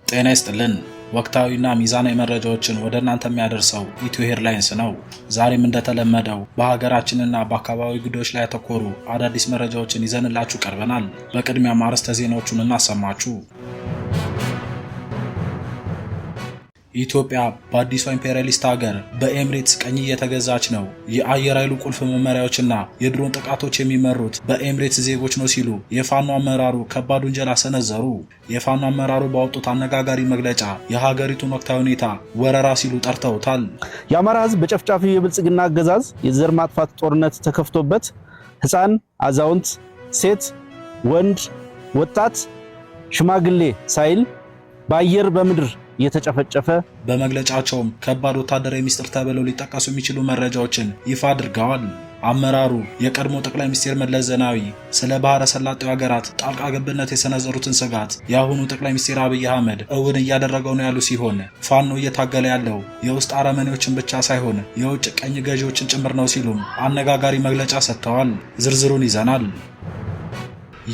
ጤና ይስጥልን። ወቅታዊና ሚዛናዊ መረጃዎችን ወደ እናንተ የሚያደርሰው ኢትዮ ሄድላይንስ ነው። ዛሬም እንደተለመደው በሀገራችንና በአካባቢ ጉዳዮች ላይ ያተኮሩ አዳዲስ መረጃዎችን ይዘንላችሁ ቀርበናል። በቅድሚያ አርዕስተ ዜናዎቹን እናሰማችሁ። ኢትዮጵያ በአዲሷ ኢምፔሪያሊስት ሀገር በኤምሬትስ ቀኝ እየተገዛች ነው። የአየር ኃይሉ ቁልፍ መመሪያዎችና የድሮን ጥቃቶች የሚመሩት በኤምሬትስ ዜጎች ነው ሲሉ የፋኖ አመራሩ ከባድ ውንጀላ ሰነዘሩ። የፋኖ አመራሩ ባወጡት አነጋጋሪ መግለጫ የሀገሪቱን ወቅታዊ ሁኔታ ወረራ ሲሉ ጠርተውታል። የአማራ ሕዝብ በጨፍጫፊ የብልጽግና አገዛዝ የዘር ማጥፋት ጦርነት ተከፍቶበት ሕፃን፣ አዛውንት፣ ሴት፣ ወንድ፣ ወጣት፣ ሽማግሌ ሳይል በአየር በምድር የተጨፈጨፈ በመግለጫቸውም ከባድ ወታደራዊ ሚስጥር ተብለው ሊጠቀሱ የሚችሉ መረጃዎችን ይፋ አድርገዋል። አመራሩ የቀድሞ ጠቅላይ ሚኒስትር መለስ ዜናዊ ስለ ባህረ ሰላጤው ሀገራት ጣልቃ ገብነት የሰነዘሩትን ስጋት የአሁኑ ጠቅላይ ሚኒስትር አብይ አህመድ እውን እያደረገው ነው ያሉ ሲሆን ፋኖ እየታገለ ያለው የውስጥ አረመኔዎችን ብቻ ሳይሆን የውጭ ቀኝ ገዢዎችን ጭምር ነው ሲሉም አነጋጋሪ መግለጫ ሰጥተዋል። ዝርዝሩን ይዘናል።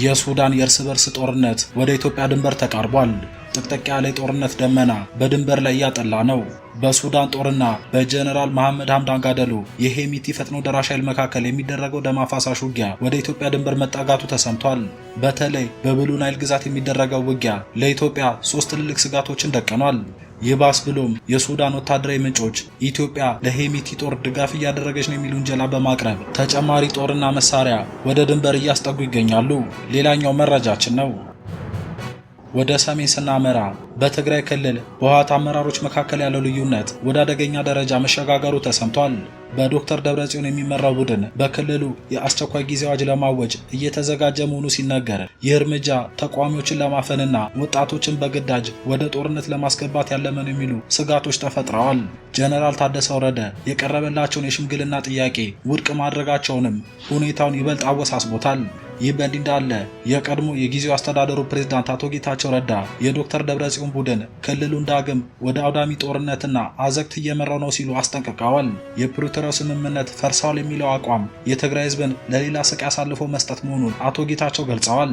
የሱዳን የእርስ በርስ ጦርነት ወደ ኢትዮጵያ ድንበር ተቃርቧል። ጥቅጥቅ ያለ ጦርነት ደመና በድንበር ላይ እያጠላ ነው። በሱዳን ጦርና በጀነራል መሐመድ ሐምዳን ጋደሎ የሄሚቲ ፈጥኖ ደራሽ ኃይል መካከል የሚደረገው ደም አፋሳሽ ውጊያ ወደ ኢትዮጵያ ድንበር መጣጋቱ ተሰምቷል። በተለይ በብሉ ናይል ግዛት የሚደረገው ውጊያ ለኢትዮጵያ 3 ትልልቅ ስጋቶችን ደቅኗል። ይባስ ብሎም የሱዳን ወታደራዊ ምንጮች ኢትዮጵያ ለሄሚቲ ጦር ድጋፍ እያደረገች ነው የሚሉ ውንጀላ በማቅረብ ተጨማሪ ጦርና መሳሪያ ወደ ድንበር እያስጠጉ ይገኛሉ። ሌላኛው መረጃችን ነው። ወደ ሰሜን ስናመራ በትግራይ ክልል በህወሓት አመራሮች መካከል ያለው ልዩነት ወደ አደገኛ ደረጃ መሸጋገሩ ተሰምቷል። በዶክተር ደብረጽዮን የሚመራው ቡድን በክልሉ የአስቸኳይ ጊዜ አዋጅ ለማወጅ እየተዘጋጀ መሆኑ ሲነገር ይህ እርምጃ ተቃዋሚዎችን ለማፈንና ወጣቶችን በግዳጅ ወደ ጦርነት ለማስገባት ያለመ ነው የሚሉ ስጋቶች ተፈጥረዋል። ጀነራል ታደሰ ወረደ የቀረበላቸውን የሽምግልና ጥያቄ ውድቅ ማድረጋቸውንም ሁኔታውን ይበልጥ አወሳስቦታል። ይህ በእንዲህ እንዳለ የቀድሞ የጊዜው አስተዳደሩ ፕሬዝዳንት አቶ ጌታቸው ረዳ የዶክተር ደብረጽዮን ቡድን ክልሉን ዳግም ወደ አውዳሚ ጦርነትና አዘቅት እየመራው ነው ሲሉ አስጠንቅቀዋል። የፕሪቶሪያው ስምምነት ፈርሷል የሚለው አቋም የትግራይ ህዝብን ለሌላ ስቃይ አሳልፎ መስጠት መሆኑን አቶ ጌታቸው ገልጸዋል።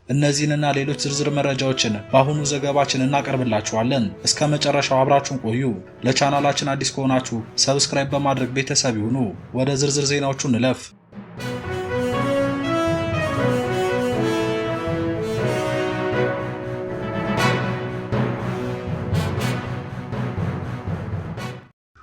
እነዚህንና ሌሎች ዝርዝር መረጃዎችን በአሁኑ ዘገባችን እናቀርብላችኋለን። እስከ መጨረሻው አብራችሁን ቆዩ። ለቻናላችን አዲስ ከሆናችሁ ሰብስክራይብ በማድረግ ቤተሰብ ይሁኑ። ወደ ዝርዝር ዜናዎቹ እንለፍ።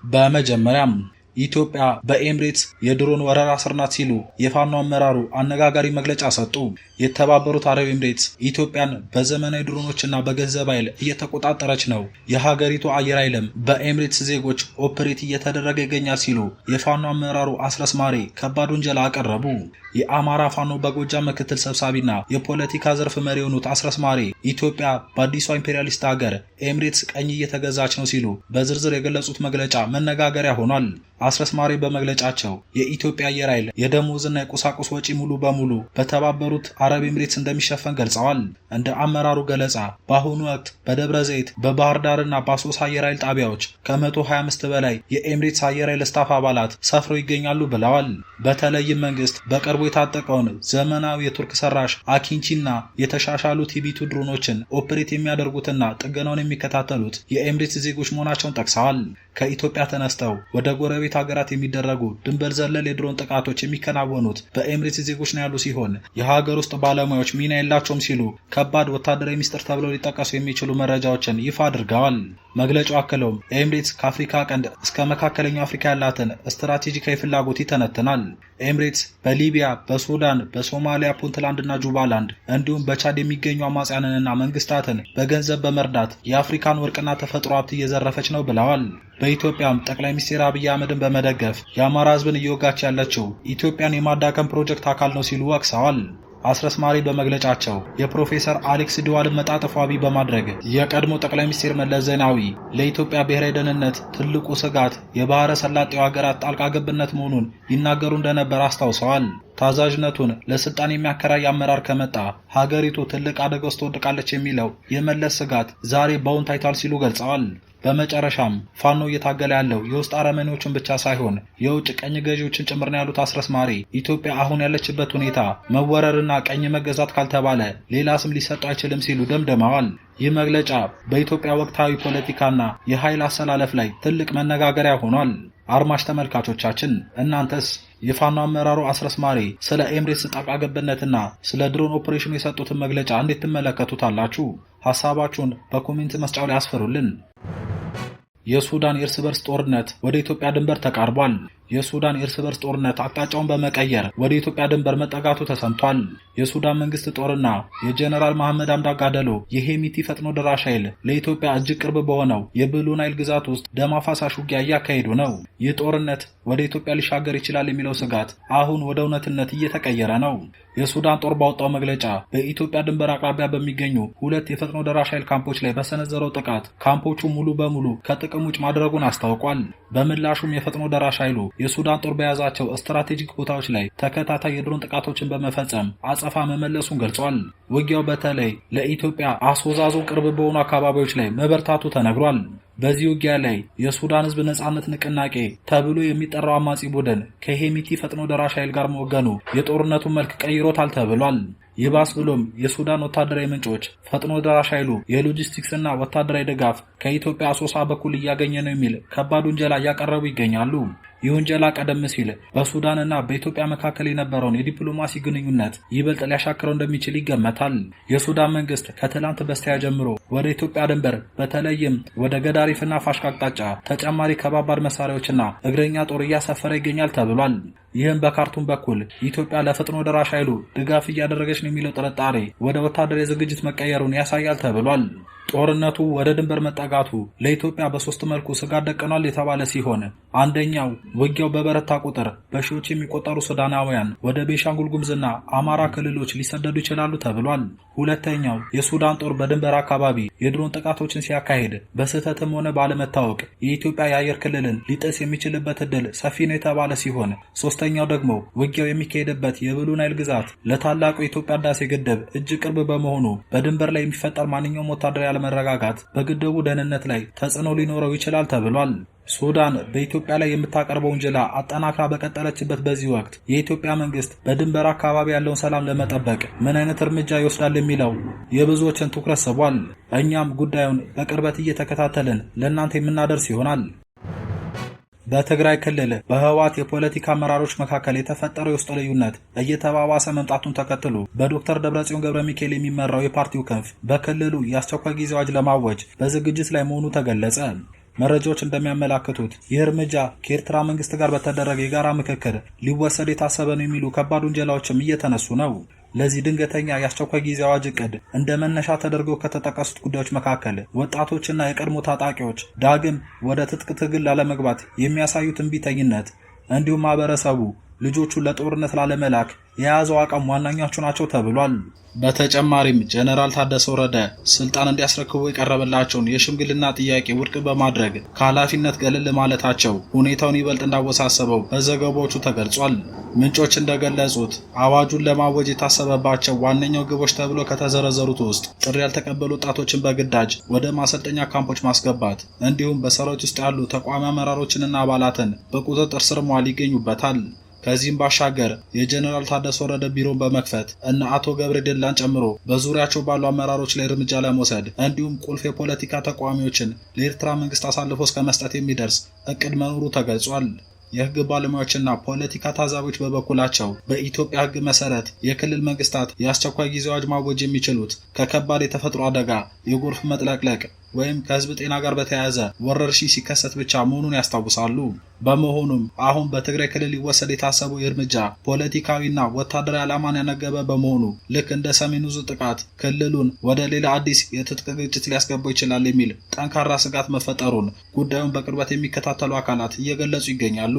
በመጀመሪያም ኢትዮጵያ በኤምሬትስ የድሮን ወረራ ስር ናት ሲሉ የፋኖ አመራሩ አነጋጋሪ መግለጫ ሰጡ። የተባበሩት አረብ ኤምሬትስ ኢትዮጵያን በዘመናዊ ድሮኖችና በገንዘብ ኃይል እየተቆጣጠረች ነው። የሀገሪቱ አየር ኃይልም በኤምሬትስ ዜጎች ኦፕሬት እየተደረገ ይገኛል ሲሉ የፋኖ አመራሩ አስረስ ማሬ ከባድ ውንጀላ አቀረቡ። የአማራ ፋኖ በጎጃም ምክትል ሰብሳቢና የፖለቲካ ዘርፍ መሪ የሆኑት አስረስ ማሬ ኢትዮጵያ በአዲሷ ኢምፔሪያሊስት ሀገር ኤምሬትስ ቀኝ እየተገዛች ነው ሲሉ በዝርዝር የገለጹት መግለጫ መነጋገሪያ ሆኗል። አስረስ ማሬ በመግለጫቸው የኢትዮጵያ አየር ኃይል የደሞዝና የቁሳቁስ ወጪ ሙሉ በሙሉ በተባበሩት አረብ ኤምሬትስ እንደሚሸፈን ገልጸዋል። እንደ አመራሩ ገለጻ በአሁኑ ወቅት በደብረ ዘይት፣ በባህር ዳርና በአሶሳ አየር ኃይል ጣቢያዎች ከ125 በላይ የኤምሬትስ አየር ኃይል ስታፍ አባላት ሰፍረው ይገኛሉ ብለዋል። በተለይም መንግስት በቅርቡ የታጠቀውን ዘመናዊ የቱርክ ሰራሽ አኪንቺና የተሻሻሉ ቲቢቱ ድሮኖችን ኦፕሬት የሚያደርጉትና ጥገናውን የሚከታተሉት የኤምሬትስ ዜጎች መሆናቸውን ጠቅሰዋል። ከኢትዮጵያ ተነስተው ወደ ጎረቤት ሀገራት የሚደረጉ ድንበር ዘለል የድሮን ጥቃቶች የሚከናወኑት በኤምሬትስ ዜጎች ነው ያሉ ሲሆን የሀገር ውስጥ ባለሙያዎች ሚና የላቸውም ሲሉ ከባድ ወታደራዊ ሚስጥር ተብለው ሊጠቀሱ የሚችሉ መረጃዎችን ይፋ አድርገዋል። መግለጫው አክለውም ኤምሬትስ ከአፍሪካ ቀንድ እስከ መካከለኛው አፍሪካ ያላትን ስትራቴጂካዊ ፍላጎት ይተነትናል። ኤምሬትስ በሊቢያ፣ በሱዳን፣ በሶማሊያ ፑንትላንድና ጁባላንድ እንዲሁም በቻድ የሚገኙ አማጽያንንና መንግስታትን በገንዘብ በመርዳት የአፍሪካን ወርቅና ተፈጥሮ ሀብት እየዘረፈች ነው ብለዋል። በኢትዮጵያም ጠቅላይ ሚኒስትር አብይ አህመድን በመደገፍ የአማራ ህዝብን እየወጋች ያለችው ኢትዮጵያን የማዳከም ፕሮጀክት አካል ነው ሲሉ ወቅሰዋል። አስረስ ማሬ በመግለጫቸው የፕሮፌሰር አሌክስ ዲዋልን መጣጥፍ ዋቢ በማድረግ የቀድሞ ጠቅላይ ሚኒስትር መለስ ዜናዊ ለኢትዮጵያ ብሔራዊ ደህንነት ትልቁ ስጋት የባህረ ሰላጤው ሀገራት ጣልቃ ገብነት መሆኑን ይናገሩ እንደነበር አስታውሰዋል። ታዛዥነቱን ለስልጣን የሚያከራይ አመራር ከመጣ ሀገሪቱ ትልቅ አደጋ ውስጥ ትወድቃለች የሚለው የመለስ ስጋት ዛሬ በእውን ታይቷል ሲሉ ገልጸዋል። በመጨረሻም ፋኖ እየታገለ ያለው የውስጥ አረመኔዎችን ብቻ ሳይሆን የውጭ ቀኝ ገዢዎችን ጭምር ነው ያሉት አስረስ ማሬ ኢትዮጵያ አሁን ያለችበት ሁኔታ መወረርና ቀኝ መገዛት ካልተባለ ሌላ ስም ሊሰጡ አይችልም ሲሉ ደምድመዋል። ይህ መግለጫ በኢትዮጵያ ወቅታዊ ፖለቲካና የኃይል አሰላለፍ ላይ ትልቅ መነጋገሪያ ሆኗል። አድማጭ ተመልካቾቻችን እናንተስ የፋኖ አመራሩ አስረስ ማሬ ስለ ኤምሬትስ ጣልቃ ገብነትና ስለ ድሮን ኦፕሬሽኑ የሰጡትን መግለጫ እንዴት ትመለከቱታላችሁ? ሐሳባችሁን በኮሜንት መስጫው ላይ አስፈሩልን። የሱዳን የእርስ በርስ ጦርነት ወደ ኢትዮጵያ ድንበር ተቃርቧል። የሱዳን የእርስ በርስ ጦርነት አቅጣጫውን በመቀየር ወደ ኢትዮጵያ ድንበር መጠጋቱ ተሰምቷል። የሱዳን መንግስት ጦርና የጀነራል መሐመድ ሐምዳን ዳጋሎ የሄሚቲ ፈጥኖ ደራሽ ኃይል ለኢትዮጵያ እጅግ ቅርብ በሆነው የብሉ ናይል ግዛት ውስጥ ደም አፋሳሽ ውጊያ እያካሄዱ ነው። ይህ ጦርነት ወደ ኢትዮጵያ ሊሻገር ይችላል የሚለው ስጋት አሁን ወደ እውነትነት እየተቀየረ ነው። የሱዳን ጦር ባወጣው መግለጫ በኢትዮጵያ ድንበር አቅራቢያ በሚገኙ 2 የፈጥኖ ደራሽ ኃይል ካምፖች ላይ በሰነዘረው ጥቃት ካምፖቹ ሙሉ በሙሉ ከጥቅም ውጭ ማድረጉን አስታውቋል። በምላሹም የፈጥኖ ደራሽ ኃይሉ የሱዳን ጦር በያዛቸው ስትራቴጂክ ቦታዎች ላይ ተከታታይ የድሮን ጥቃቶችን በመፈጸም አጸፋ መመለሱን ገልጿል። ውጊያው በተለይ ለኢትዮጵያ አሶዛዞ ቅርብ በሆኑ አካባቢዎች ላይ መበርታቱ ተነግሯል። በዚህ ውጊያ ላይ የሱዳን ሕዝብ ነጻነት ንቅናቄ ተብሎ የሚጠራው አማጺ ቡድን ከሄሚቲ ፈጥኖ ደራሽ ኃይል ጋር መወገኑ የጦርነቱን መልክ ቀይሮታል ተብሏል። ይባስ ብሎም የሱዳን ወታደራዊ ምንጮች ፈጥኖ ደራሽ ኃይሉ የሎጂስቲክስና ወታደራዊ ድጋፍ ከኢትዮጵያ አሶሳ በኩል እያገኘ ነው የሚል ከባድ ውንጀላ እያቀረቡ ይገኛሉ። ይህ ውንጀላ ቀደም ሲል በሱዳንና በኢትዮጵያ መካከል የነበረውን የዲፕሎማሲ ግንኙነት ይበልጥ ሊያሻክረው እንደሚችል ይገመታል። የሱዳን መንግስት ከትላንት በስቲያ ጀምሮ ወደ ኢትዮጵያ ድንበር በተለይም ወደ ገዳሪፍና ፋሽካ አቅጣጫ ተጨማሪ ከባባድ መሳሪያዎችና እግረኛ ጦር እያሰፈረ ይገኛል ተብሏል። ይህም በካርቱም በኩል ኢትዮጵያ ለፈጥኖ ደራሽ ኃይሉ ድጋፍ እያደረገች ነው የሚለው ጥርጣሬ ወደ ወታደራዊ ዝግጅት መቀየሩን ያሳያል ተብሏል። ጦርነቱ ወደ ድንበር መጠጋቱ ለኢትዮጵያ በሶስት መልኩ ስጋት ደቅኗል የተባለ ሲሆን አንደኛው ውጊያው በበረታ ቁጥር በሺዎች የሚቆጠሩ ሱዳናውያን ወደ ቤንሻንጉል ጉሙዝና አማራ ክልሎች ሊሰደዱ ይችላሉ ተብሏል። ሁለተኛው የሱዳን ጦር በድንበር አካባቢ የድሮን ጥቃቶችን ሲያካሂድ በስህተትም ሆነ ባለመታወቅ የኢትዮጵያ የአየር ክልልን ሊጥስ የሚችልበት እድል ሰፊ ነው የተባለ ሲሆን ሶስተኛው ደግሞ ውጊያው የሚካሄድበት የብሉ ናይል ግዛት ለታላቁ የኢትዮጵያ ህዳሴ ግድብ እጅግ ቅርብ በመሆኑ በድንበር ላይ የሚፈጠር ማንኛውም ወታደራዊ አለመረጋጋት በግድቡ ደህንነት ላይ ተጽዕኖ ሊኖረው ይችላል ተብሏል። ሱዳን በኢትዮጵያ ላይ የምታቀርበው ውንጀላ አጠናክራ በቀጠለችበት በዚህ ወቅት የኢትዮጵያ መንግስት በድንበር አካባቢ ያለውን ሰላም ለመጠበቅ ምን አይነት እርምጃ ይወስዳል የሚለው የብዙዎችን ትኩረት ስቧል። እኛም ጉዳዩን በቅርበት እየተከታተልን ለእናንተ የምናደርስ ይሆናል። በትግራይ ክልል በህወሓት የፖለቲካ አመራሮች መካከል የተፈጠረው የውስጥ ልዩነት እየተባባሰ መምጣቱን ተከትሎ በዶክተር ደብረጽዮን ገብረ ሚካኤል የሚመራው የፓርቲው ክንፍ በክልሉ የአስቸኳይ ጊዜ አዋጅ ለማወጅ በዝግጅት ላይ መሆኑ ተገለጸ። መረጃዎች እንደሚያመላክቱት ይህ እርምጃ ከኤርትራ መንግስት ጋር በተደረገ የጋራ ምክክር ሊወሰድ የታሰበ ነው የሚሉ ከባድ ውንጀላዎችም እየተነሱ ነው። ለዚህ ድንገተኛ የአስቸኳይ ጊዜ አዋጅ እቅድ እንደ መነሻ ተደርገው ከተጠቀሱት ጉዳዮች መካከል ወጣቶችና የቀድሞ ታጣቂዎች ዳግም ወደ ትጥቅ ትግል ላለመግባት የሚያሳዩት እምቢተኝነት እንዲሁም ማህበረሰቡ ልጆቹን ለጦርነት ላለመላክ የያዘው አቋም ዋነኛዎቹ ናቸው ተብሏል። በተጨማሪም ጀነራል ታደሰ ወረደ ስልጣን እንዲያስረክቡ የቀረበላቸውን የሽምግልና ጥያቄ ውድቅ በማድረግ ከኃላፊነት ገለል ማለታቸው ሁኔታውን ይበልጥ እንዳወሳሰበው በዘገባዎቹ ተገልጿል። ምንጮች እንደገለጹት አዋጁን ለማወጅ የታሰበባቸው ዋነኛው ግቦች ተብሎ ከተዘረዘሩት ውስጥ ጥሪ ያልተቀበሉ ወጣቶችን በግዳጅ ወደ ማሰልጠኛ ካምፖች ማስገባት እንዲሁም በሰራዊት ውስጥ ያሉ ተቋሚ አመራሮችንና አባላትን በቁጥጥር ስር መዋል ይገኙበታል። ከዚህም ባሻገር የጀነራል ታደሰ ወረደ ቢሮን በመክፈት እና አቶ ገብረ ደላን ጨምሮ በዙሪያቸው ባሉ አመራሮች ላይ እርምጃ ለመውሰድ እንዲሁም ቁልፍ የፖለቲካ ተቃዋሚዎችን ለኤርትራ መንግስት አሳልፎ እስከ መስጠት የሚደርስ እቅድ መኖሩ ተገልጿል። የህግ ባለሙያዎችና ፖለቲካ ታዛቢዎች በበኩላቸው በኢትዮጵያ ህግ መሰረት የክልል መንግስታት የአስቸኳይ ጊዜ አዋጅ ማወጅ የሚችሉት ከከባድ የተፈጥሮ አደጋ፣ የጎርፍ መጥለቅለቅ ወይም ከህዝብ ጤና ጋር በተያያዘ ወረርሽኝ ሲከሰት ብቻ መሆኑን ያስታውሳሉ። በመሆኑም አሁን በትግራይ ክልል ሊወሰድ የታሰበው እርምጃ ፖለቲካዊና ወታደራዊ ዓላማን ያነገበ በመሆኑ ልክ እንደ ሰሜኑ ዕዝ ጥቃት ክልሉን ወደ ሌላ አዲስ የትጥቅ ግጭት ሊያስገባው ይችላል የሚል ጠንካራ ስጋት መፈጠሩን ጉዳዩን በቅርበት የሚከታተሉ አካላት እየገለጹ ይገኛሉ።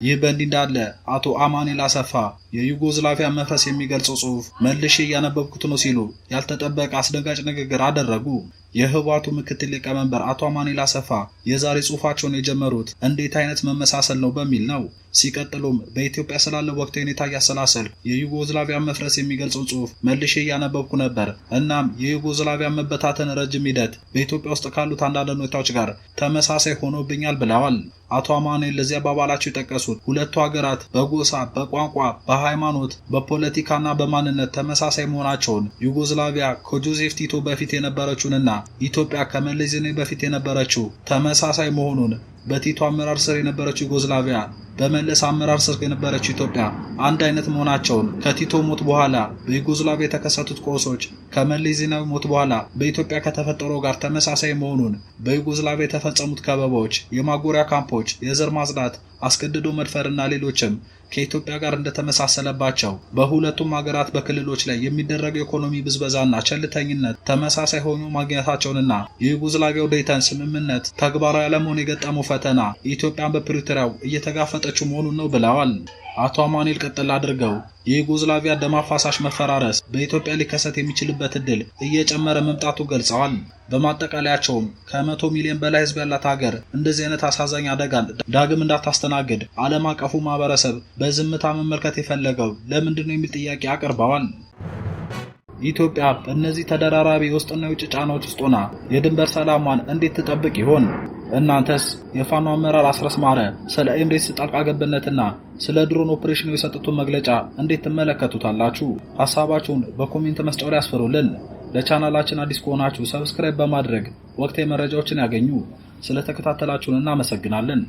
ይህ በእንዲህ እንዳለ አቶ አማኑኤል አሰፋ የዩጎዝላቪያ መፍረስ የሚገልጸው ጽሑፍ መልሼ እያነበብኩት ነው ሲሉ ያልተጠበቀ አስደንጋጭ ንግግር አደረጉ። የህወሓቱ ምክትል ሊቀመንበር አቶ አማኑኤል አሰፋ የዛሬ ጽሑፋቸውን የጀመሩት እንዴት አይነት መመሳሰል ነው በሚል ነው። ሲቀጥሉም በኢትዮጵያ ስላለው ወቅታዊ ሁኔታ እያሰላሰል የዩጎዝላቪያ መፍረስ የሚገልጸው ጽሑፍ መልሼ እያነበብኩ ነበር። እናም የዩጎዝላቪያ መበታተን ረጅም ሂደት በኢትዮጵያ ውስጥ ካሉት አንዳንድ ሁኔታዎች ጋር ተመሳሳይ ሆኖብኛል ብለዋል። አቶ አማኑኤል ለዚህ አባባላቸው የጠቀሱት ሁለቱ ሀገራት በጎሳ፣ በቋንቋ፣ በሃይማኖት፣ በፖለቲካና በማንነት ተመሳሳይ መሆናቸውን ዩጎዝላቪያ ከጆዜፍ ቲቶ በፊት የነበረችውንና ኢትዮጵያ ከመለስ ዜናዊ በፊት የነበረችው ተመሳሳይ መሆኑን፣ በቲቶ አመራር ስር የነበረችው ዩጎዝላቪያ በመለስ አመራር ስር የነበረችው ኢትዮጵያ አንድ አይነት መሆናቸውን፣ ከቲቶ ሞት በኋላ በዩጎዝላቪያ የተከሰቱት ቀውሶች ከመለስ ዜናዊ ሞት በኋላ በኢትዮጵያ ከተፈጠረው ጋር ተመሳሳይ መሆኑን፣ በዩጎዝላቪያ የተፈጸሙት ከበባዎች፣ የማጎሪያ ካምፖች፣ የዘር ማጽዳት፣ አስገድዶ መድፈርና ሌሎችም ከኢትዮጵያ ጋር እንደተመሳሰለባቸው፣ በሁለቱም ሀገራት በክልሎች ላይ የሚደረገው ኢኮኖሚ ብዝበዛና ቸልተኝነት ተመሳሳይ ሆኖ ማግኘታቸውንና የዩጎዝላቪያው ዴይተን ስምምነት ተግባራዊ አለመሆን የገጠመው ፈተና ኢትዮጵያን በፕሪቶሪያው እየተጋፈጠችው መሆኑን ነው ብለዋል። አቶ አማኑኤል ቀጥል አድርገው የዩጎዝላቪያ ደም አፋሳሽ መፈራረስ በኢትዮጵያ ሊከሰት የሚችልበት እድል እየጨመረ መምጣቱ ገልጸዋል። በማጠቃለያቸውም ከ100 ሚሊዮን በላይ ሕዝብ ያላት ሀገር እንደዚህ አይነት አሳዛኝ አደጋን ዳግም እንዳታስተናግድ ዓለም አቀፉ ማህበረሰብ በዝምታ መመልከት የፈለገው ለምንድን ነው የሚል ጥያቄ አቅርበዋል። ኢትዮጵያ በእነዚህ ተደራራቢ የውስጥና የውጭ ጫናዎች ውስጥ ሆና የድንበር ሰላሟን እንዴት ትጠብቅ ይሆን? እናንተስ የፋኖ አመራር አስረስ ማረ ስለ ኤምሬትስ ጣልቃ ገብነትና ስለ ድሮን ኦፕሬሽኑ የሰጡትን መግለጫ እንዴት ትመለከቱታላችሁ? ሐሳባችሁን በኮሜንት መስጫው ላይ አስፍሩልን። ለቻናላችን አዲስ ከሆናችሁ ሰብስክራይብ በማድረግ ወቅታዊ መረጃዎችን ያገኙ። ስለተከታተላችሁን እናመሰግናለን።